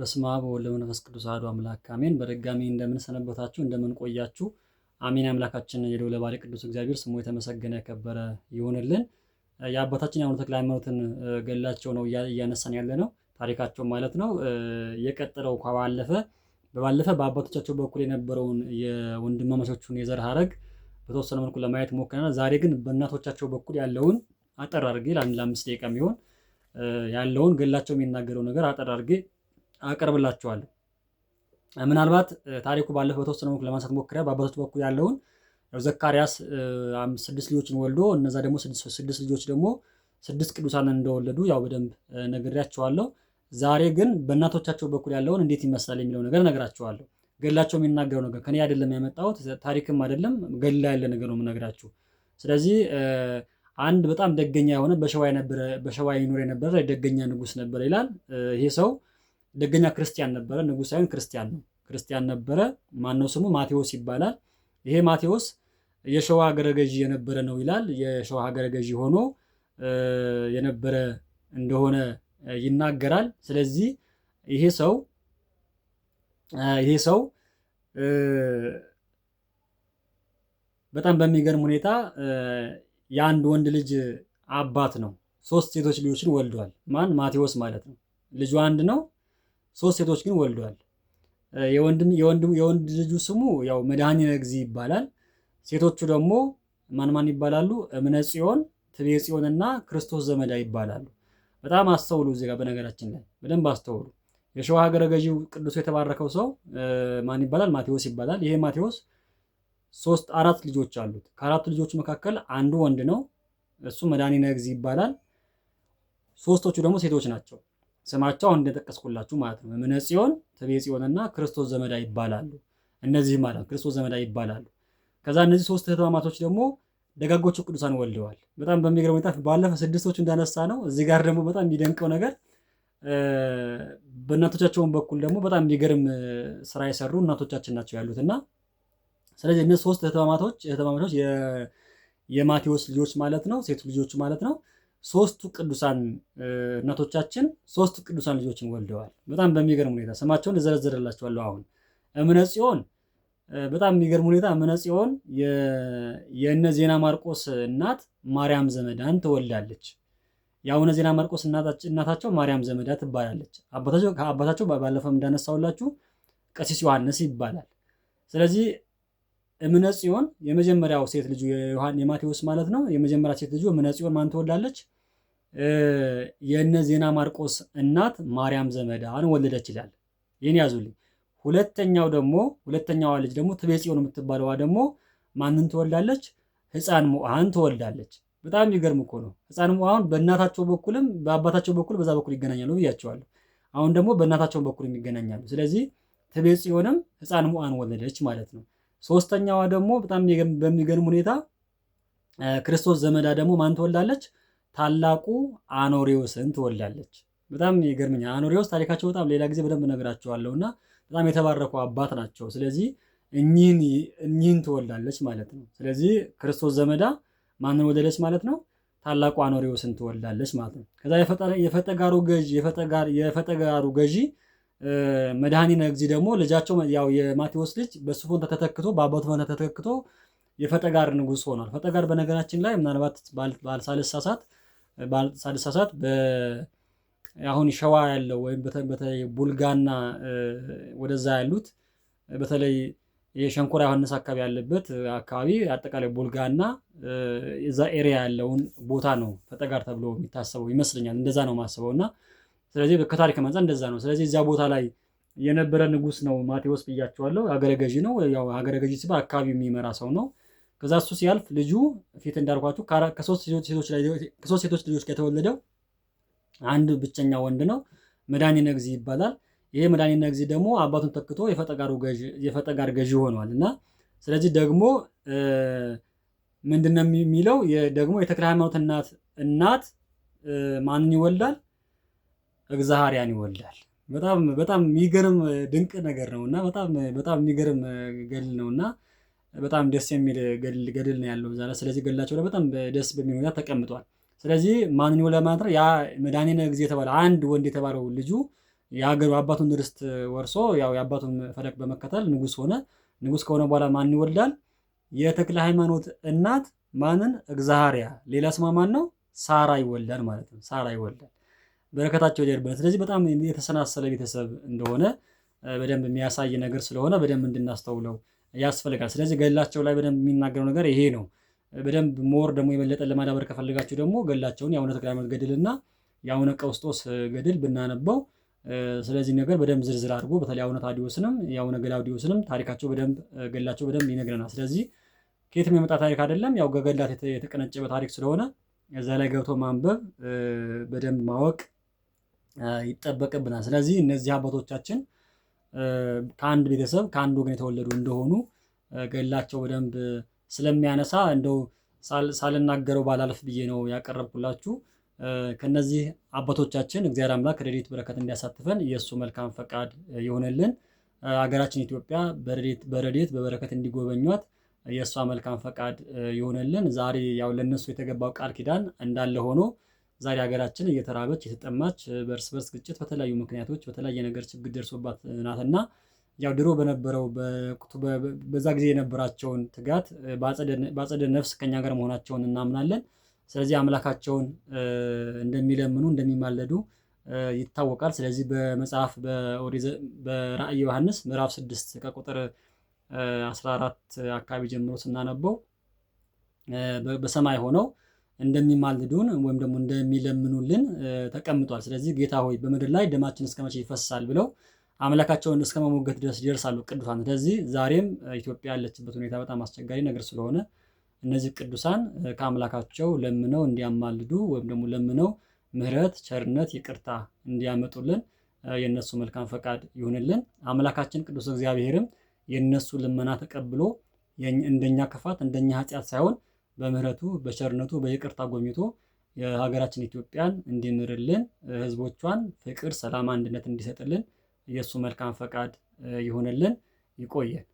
በስመ አብ ወወልድ ወመንፈስ ቅዱስ አሐዱ አምላክ አሜን። በድጋሚ እንደምን ሰነበታችሁ? እንደምን ቆያችሁ? አሜን። አምላካችን የልዑለ ባሕርይ ቅዱስ እግዚአብሔር ስሙ የተመሰገነ የከበረ ይሁንልን። የአባታችን የአቡነ ተክለ ሃይማኖትን ገድላቸው ነው እያነሳን ያለ ነው፣ ታሪካቸው ማለት ነው። የቀጠለው ባለፈ በአባቶቻቸው በኩል የነበረውን የወንድማማቾቹን የዘር ሐረግ በተወሰነ መልኩ ለማየት ሞክረናል። ዛሬ ግን በእናቶቻቸው በኩል ያለውን አጠር አድርጌ ለ5 ደቂቃ የሚሆን ያለውን ገድላቸው የሚናገረው ነገር አጠር አድርጌ አቀርብላችኋለሁ። ምናልባት ታሪኩ ባለፈው በተወሰነ መልኩ ለማንሳት ሞክሬያለሁ። በአባቶች በኩል ያለውን ዘካርያስ 6 ልጆችን ወልዶ እነዛ ደግሞ 6 ልጆች ደግሞ 6 ቅዱሳንን እንደወለዱ ያው በደንብ ነግሬያቸዋለሁ። ዛሬ ግን በእናቶቻቸው በኩል ያለውን እንዴት ይመስላል የሚለው ነገር ነግራቸዋለሁ። ገድላቸው የሚናገረው ነገር ከኔ አይደለም ያመጣሁት፣ ታሪክም አይደለም፣ ገድላ ያለ ነገር ነው የምነግራችሁ። ስለዚህ አንድ በጣም ደገኛ የሆነ በሸዋ ይኖር የነበረ ደገኛ ንጉስ ነበር ይላል። ይሄ ሰው ደገኛ ክርስቲያን ነበረ፣ ንጉስ ሳይሆን ክርስቲያን ነው። ክርስቲያን ነበረ። ማነው ስሙ? ማቴዎስ ይባላል። ይሄ ማቴዎስ የሸዋ ሀገረ ገዢ የነበረ ነው ይላል። የሸዋ ሀገረ ገዢ ሆኖ የነበረ እንደሆነ ይናገራል። ስለዚህ ይሄ ሰው በጣም በሚገርም ሁኔታ የአንድ ወንድ ልጅ አባት ነው። 3 ሴቶች ልጆችን ወልዷል። ማን? ማቴዎስ ማለት ነው። ልጁ አንድ ነው፣ 3 ሴቶች ግን ወልዷል። የወንድ ልጁ ስሙ ያው መድኃኒነ እግዚእ ይባላል። ሴቶቹ ደግሞ ማን ይባላሉ? እምነ ጽዮን፣ ትቤ ጽዮን እና ክርስቶስ ዘመዳ ይባላሉ። በጣም አስተውሉ። እዚህ ጋር በነገራችን ላይ በደንብ አስተውሉ። የሸዋ ሀገረ ገዢው ቅዱሱ የተባረከው ሰው ማን ይባላል? ማቴዎስ ይባላል። ይሄ ማቴዎስ 4 ልጆች አሉት። ከ4 ልጆቹ መካከል አንዱ ወንድ ነው፣ እሱ መድኃኒነ እግዚእ ይባላል። 3ቶቹ ደግሞ ሴቶች ናቸው። ስማቸው አሁን እንደጠቀስኩላችሁ ማለት ነው። እምነ ጽዮን፣ ትቤ ጽዮን እና ክርስቶስ ዘመዳ ይባላሉ። እነዚህ ማለት ክርስቶስ ዘመዳ ይባላሉ። ከዛ እነዚህ 3 እህትማማቶች ደግሞ ደጋጎቹ ቅዱሳን ወልደዋል። በጣም በሚገርም ሁኔታ ባለፈ 6ቶቹ እንዳነሳ ነው። እዚህ ጋር ደግሞ በጣም የሚደንቀው ነገር በእናቶቻቸውን በኩል ደግሞ በጣም የሚገርም ስራ የሰሩ እናቶቻችን ናቸው ያሉት እና ስለዚህ እነዚህ 3 እህትማማቶች የማቴዎስ ልጆች ማለት ነው፣ ሴት ልጆች ማለት ነው። 3ቱ ቅዱሳን እናቶቻችን 3 ቅዱሳን ልጆችን ወልደዋል። በጣም በሚገርም ሁኔታ ስማቸውን እዘረዝርላችኋለሁ። አሁን እምነ ጽዮን በጣም የሚገርም ሁኔታ እምነ ጽዮን የእነ ዜና ማርቆስ እናት ማርያም ዘመዳን ትወልዳለች። የአቡነ ዜና ማርቆስ እናታቸው ማርያም ዘመዳ ትባላለች። አባታቸው ባለፈው እንዳነሳውላችሁ ቀሲስ ዮሐንስ ይባላል። ስለዚህ እምነ ጽዮን የመጀመሪያው ሴት ልጁ የማቴዎስ ማለት ነው። የመጀመሪያ ሴት ልጁ እምነ ጽዮን ማን ትወልዳለች? የእነ ዜና ማርቆስ እናት ማርያም ዘመዳን ወለደች ይላል። ይህን ያዙልኝ። ሁለተኛዋ ልጅ ደግሞ ትቤ ጽዮን የምትባለዋ ደግሞ ማንን ትወልዳለች? ሕፃን ሙዓን ትወልዳለች። በጣም የሚገርም እኮ ነው። ሕፃን ሙዓን በእናታቸው በኩልም በአባታቸው በኩል በዛ በኩል ይገናኛሉ ብያቸዋለሁ። አሁን ደግሞ በእናታቸው በኩል ይገናኛሉ። ስለዚህ ትቤ ጽዮንም ሕፃን ሙዓን ወለደች ማለት ነው። 3ኛዋ ደግሞ በጣም በሚገርም ሁኔታ ክርስቶስ ዘመዳ ደግሞ ማን ትወልዳለች? ታላቁ አኖሬዎስን ትወልዳለች። በጣም ይገርመኛል። አኖሬዎስ ታሪካቸው በጣም ሌላ ጊዜ በደንብ እነግራቸዋለሁ እና በጣም የተባረኩ አባት ናቸው። ስለዚህ እኚህን ትወልዳለች ማለት ነው። ስለዚህ ክርስቶስ ዘመዳ ማንን ወለደች ማለት ነው? ታላቁ አኖሬዎስን ትወልዳለች ማለት ነው። ከዛ የፈጠጋሩ ገዢ መድኃኒነ እግዚእ ደግሞ ልጃቸው ያው የማቴዎስ ልጅ በሱ ፋንታ ተተክቶ በአባቱ ፋንታ ተተክቶ የፈጠጋር ንጉስ ሆኗል። ፈጠጋር በነገራችን ላይ ምናልባት ባልሳልሳሳት አሁን ሸዋ ያለው ወይም በተለይ ቡልጋና ወደዛ ያሉት በተለይ የሸንኮራ ዮሐንስ አካባቢ ያለበት አካባቢ አጠቃላይ ቡልጋና እዛ ኤሪያ ያለውን ቦታ ነው ፈጠጋር ተብሎ የሚታሰበው ይመስለኛል። እንደዛ ነው ማስበው እና ስለዚህ ከታሪክ አንፃር እንደዛ ነው። ስለዚህ እዚያ ቦታ ላይ የነበረ ንጉስ ነው ማቴዎስ ብያቸዋለሁ። ሀገረ ገዢ ነው። ያው ሀገረ ገዢ ሲባል አካባቢ የሚመራ ሰው ነው። ከዛ እሱ ሲያልፍ ልጁ ፊት እንዳልኳችሁ ከ3 ሴቶች ልጆች ጋር የተወለደው አንድ ብቸኛ ወንድ ነው። መድኃኒነ እግዚእ ይባላል። ይሄ መድኃኒነ እግዚእ ደግሞ አባቱን ተክቶ የፈጠጋር ገዢ ሆኗል እና ስለዚህ ደግሞ ምንድነው የሚለው ደግሞ የተክለ ሃይማኖት እናት ማንን ይወልዳል? እግዚአብሔርን ይወልዳል። በጣም የሚገርም ድንቅ ነገር ነውና በጣም የሚገርም ገድል ነውና በጣም ደስ የሚል ገድል ነው ያለው ዛሬ። ስለዚህ ገድላቸው ላይ በጣም ደስ በሚል ሁኔታ ተቀምጧል። ስለዚህ ማንን ይወልዳል ማለት ነው? ያ መድኃኒነ እግዚእ የተባለ አንድ ወንድ የተባለው ልጁ የሀገሩ አባቱን ርስት ወርሶ ያው የአባቱን ፈለግ በመከተል ንጉስ ሆነ። ንጉስ ከሆነ በኋላ ማን ይወልዳል? የተክለ ሃይማኖት እናት ማንን? እግዚአርያ። ሌላ ስሟ ማን ነው? ሳራ ይወልዳል ማለት ነው። ሳራ ይወልዳል። በረከታቸው ይደርብን። ስለዚህ በጣም የተሰናሰለ ቤተሰብ እንደሆነ በደንብ የሚያሳይ ነገር ስለሆነ በደንብ እንድናስተውለው ያስፈልጋል። ስለዚህ ገድላቸው ላይ በደንብ የሚናገረው ነገር ይሄ ነው። በደንብ ሞር ደግሞ የበለጠ ለማዳበር ከፈለጋችሁ ደግሞ ገድላቸውን የአቡነ ተክለ ሃይማኖት ገድልና የአቡነ ቀውስጦስ ገድል ብናነበው ስለዚህ ነገር በደንብ ዝርዝር አድርጎ በተለይ አቡነ ታዲዮስንም የአቡነ ገላውዲዮስንም ታሪካቸው በደንብ ገድላቸው በደንብ ይነግረናል። ስለዚህ ከየትም የመጣ ታሪክ አይደለም፣ ያው ገድላት የተቀነጨበ ታሪክ ስለሆነ እዛ ላይ ገብቶ ማንበብ በደንብ ማወቅ ይጠበቅብናል። ስለዚህ እነዚህ አባቶቻችን ከአንድ ቤተሰብ ከአንድ ወገን የተወለዱ እንደሆኑ ገድላቸው በደንብ ስለሚያነሳ እንደው ሳልናገረው ባላልፍ ብዬ ነው ያቀረብኩላችሁ። ከነዚህ አባቶቻችን እግዚአብሔር አምላክ ረድኤት በረከት እንዲያሳትፈን የእሱ መልካም ፈቃድ ይሆንልን። ሀገራችን ኢትዮጵያ በረድኤት በበረከት እንዲጎበኟት የእሷ መልካም ፈቃድ ይሆንልን። ዛሬ ያው ለነሱ የተገባው ቃል ኪዳን እንዳለ ሆኖ ዛሬ ሀገራችን እየተራበች የተጠማች በእርስ በርስ ግጭት በተለያዩ ምክንያቶች በተለያየ ነገር ችግር ደርሶባት ናትና ያው ድሮ በነበረው በዛ ጊዜ የነበራቸውን ትጋት በአጸደ ነፍስ ከኛ ጋር መሆናቸውን እናምናለን። ስለዚህ አምላካቸውን እንደሚለምኑ እንደሚማለዱ ይታወቃል። ስለዚህ በመጽሐፍ በራእይ ዮሐንስ ምዕራፍ 6 ከቁጥር 14 አካባቢ ጀምሮ ስናነበው በሰማይ ሆነው እንደሚማልዱን ወይም ደግሞ እንደሚለምኑልን ተቀምጧል። ስለዚህ ጌታ ሆይ በምድር ላይ ደማችን እስከ መቼ ይፈሳል ብለው አምላካቸውን እስከ መሞገት ድረስ ይደርሳሉ ቅዱሳን። ስለዚህ ዛሬም ኢትዮጵያ ያለችበት ሁኔታ በጣም አስቸጋሪ ነገር ስለሆነ እነዚህ ቅዱሳን ከአምላካቸው ለምነው እንዲያማልዱ ወይም ደግሞ ለምነው ምሕረት፣ ቸርነት፣ ይቅርታ እንዲያመጡልን የእነሱ መልካም ፈቃድ ይሁንልን። አምላካችን ቅዱስ እግዚአብሔርም የእነሱ ልመና ተቀብሎ እንደኛ ክፋት እንደኛ ኃጢአት ሳይሆን በምሕረቱ በቸርነቱ በይቅርታ ጎብኝቶ የሀገራችን ኢትዮጵያን እንዲምርልን ሕዝቦቿን ፍቅር፣ ሰላም፣ አንድነት እንዲሰጥልን የእሱ መልካም ፈቃድ ይሁንልን። ይቆየን።